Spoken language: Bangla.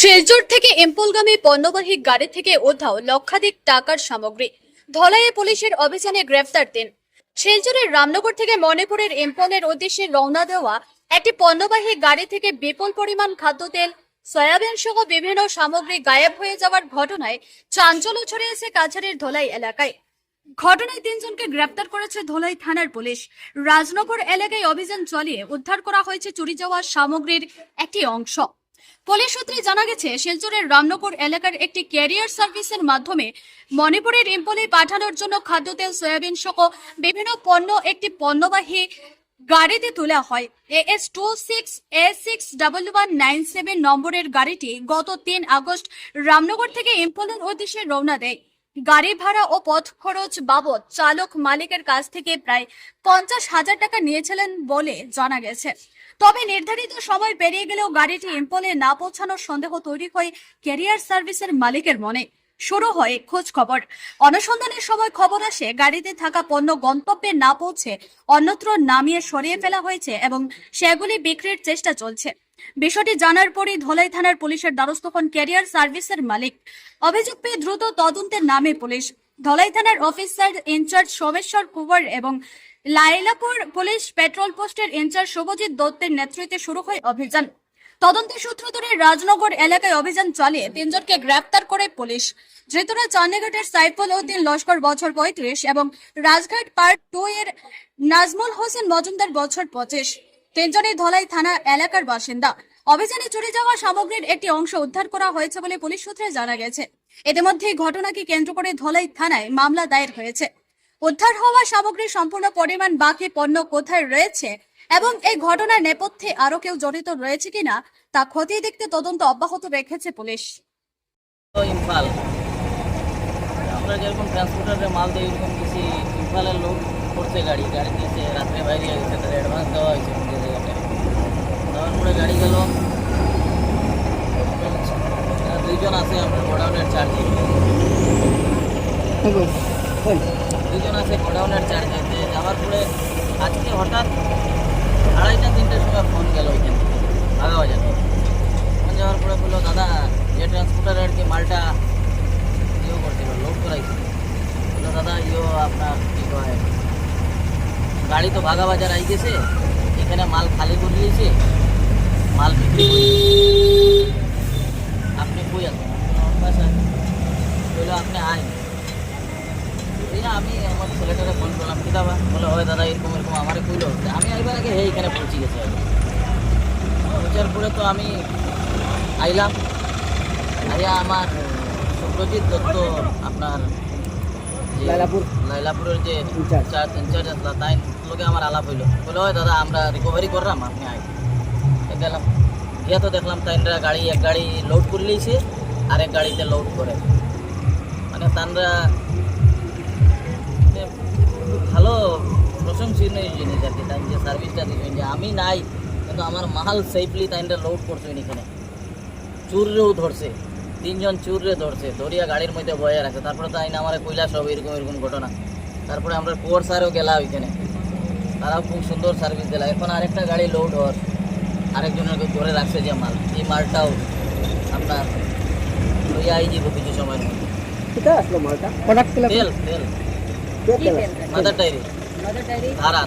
শিলচর থেকে ইম্পলগামী পণ্যবাহী গাড়ি থেকে উদ্ধার লক্ষাধিক টাকার সামগ্রী। ধলাইয়ে পুলিশের অভিযানে গ্রেফতার ৩। শিলচরের রামনগর থেকে মণিপুরের ইম্পলের উদ্দেশ্যে রওনা দেওয়া একটি পণ্যবাহী গাড়ি থেকে বিপুল পরিমাণ খাদ্যতেল, সয়াবিন সহ বিভিন্ন সামগ্রী গায়েব হয়ে যাওয়ার ঘটনায় চাঞ্চল্য ছড়িয়েছে কাছাড়ের ধলাই এলাকায়। ঘটনায় ৩ জনকে গ্রেপ্তার করেছে ধলাই থানার পুলিশ। রাজনগর এলাকায় অভিযান চালিয়ে উদ্ধার করা হয়েছে চুরি যাওয়া সামগ্রীর একটি অংশ। পুলিশ সূত্রে জানা গেছে, শিলচরের রামনগর এলাকার একটি ক্যারিয়ার সার্ভিসের মাধ্যমে মণিপুরের ইম্পলে পাঠানোর জন্য খাদ্যতেল, সয়াবিন সহ বিভিন্ন পণ্য একটি পণ্যবাহী গাড়িতে তোলা হয়। AS26A61197 নম্বরের গাড়িটি গত ৩ আগস্ট রামনগর থেকে ইম্পলের উদ্দেশ্যে রওনা দেয়। গাড়ি ভাড়া ও পথ খরচ বাবদ চালক মালিকের কাছ থেকে প্রায় 50,000 টাকা নিয়েছিলেন বলে জানা গেছে। তবে নির্ধারিত সময় পেরিয়ে গেলেও গাড়িটি ইম্পলে না পৌঁছানোর সন্দেহ তৈরি হয় ক্যারিয়ার সার্ভিসের মালিকের মনে। শুরু হয় খোঁজ খবর। অনুসন্ধানের সময় খবর আসে গাড়িতে থাকা পণ্য গন্তব্যে না পৌঁছে অন্যত্র নামিয়ে সরিয়ে ফেলা হয়েছে এবং সেগুলি বিক্রির চেষ্টা চলছে। বিষয়টি জানার পরই ধলাই থানার পুলিশের দ্বারস্থ হন ক্যারিয়ার সার্ভিসের মালিক। অভিযোগ পেয়ে দ্রুত তদন্তের নামে পুলিশ। ধলাই থানার অফিসার ইনচার্জ সোমেশ্বর কুমার এবং লাইলাপুর পুলিশ পেট্রোল পোস্টের ইনচার্জ শুভজিৎ দত্তের নেতৃত্বে শুরু হয় অভিযান। তদন্তের সূত্র ধরে রাজনগর এলাকায় অভিযান চালিয়ে ৩ জনকে গ্রেপ্তার করে পুলিশ। ধৃতরা চান্দিঘাটের সাইফুল উদ্দিন লস্কর বছর ৩৫ এবং রাজঘাট পার্ট 2 এর নাজমুল হোসেন মজুমদার বছর 25। ৩ জনই ধলাই থানা এলাকার বাসিন্দা। অভিযানে চুরি যাওয়া সামগ্রীর একটি অংশ উদ্ধার করা হয়েছে বলে পুলিশ সূত্রে জানা গেছে। ইতিমধ্যে ঘটনাকে কেন্দ্র করে ধলাই থানায় মামলা দায়ের হয়েছে। উদ্ধার হওয়া সামগ্রীর সম্পূর্ণ পরিমাণ, বাকি পণ্য কোথায় রয়েছে এবং এই ঘটনার নেপথ্যে আরো কেউ জড়িত রয়েছে কিনা তা খতিয়ে দেখতে তদন্ত অব্যাহত রেখেছে পুলিশ। ইম্ফল আমরা যেরকম ট্রান্সপোর্টারে মাল দিই, এরকম কিছু ইম্ফলের লোক করছে গাড়ি দিয়েছে, রাত্রে বাইরে গেছে, তাদের অ্যাডভান্স দেওয়া হয়েছে যে জায়গাটায়। দেওয়ার পরে গাড়ি গেল, 2 জন আছে আপনার গোডাউনের চার্জে, 2 জন আছে গোডাউনের চার্জে। যাওয়ার পরে আজকে হঠাৎ 2:30-3টার সময় ফোন গেল ওইখান থেকে ভাগাবাজার। ফোন যাওয়ার পরে বললো, দাদা যে ট্রান্সপোর্টার আর কি মালটা করছিল, লোড করাইছিল, বললো দাদা আপনার কী কয় গাড়ি তো ভাগাবাজার আই গেছে, এখানে মাল খালি করে দিয়েছে, মাল বিক্রি করে আপনি কই আছেন? বললো আপনি আইন। আমি আমার ছেলেটাকে ফোন করলাম, কি দাবা? বলে হয় দাদা এরকম আমারে কইলো। আমি আইবার আগে এইখানে পৌঁছে গেছি। পৌঁছার পরে তো আমি আইলাম, আইয়া আমার শুভ্রজিৎ দত্ত আপনার লাইলাপুরের যে ইনচার্জ আসলা তাই লোকে আমার আলাপ হইলো। বলে হয় দাদা আমরা রিকভারি করলাম, আপনি আই। গেলাম, গিয়া তো দেখলাম তাইনরা এক গাড়ি লোড করে লিয়েছে, আরেক গাড়িতে লোড করে। মানে তানরা ভালো প্রশংসনীয় জিনিস আর কি। তাই যে সার্ভিসটা দিচ্ছেন, যে আমি নাই কিন্তু আমার মাল সেফলি তাইনরা লোড করছেন। এখানে চুররেও ধরছে, 3 জন চুররে ধরছে, ধরিয়া গাড়ির মধ্যে বয়ে রাখছে। তারপরে তো আইন আমার কইলা সব এরকম ঘটনা। তারপরে আমরা কুয়ার স্যারও গেলাম ওইখানে, তারাও খুব সুন্দর সার্ভিস দিলা। এখন আরেকটা গাড়ি লোড হওয়ার আরেকজনের ধরে রাখছে যে মাল, এই মালটাও আপনার লইয়া আই যাব কিছু সময়ের মধ্যে। তেল মাদার ডায়েরি ধারা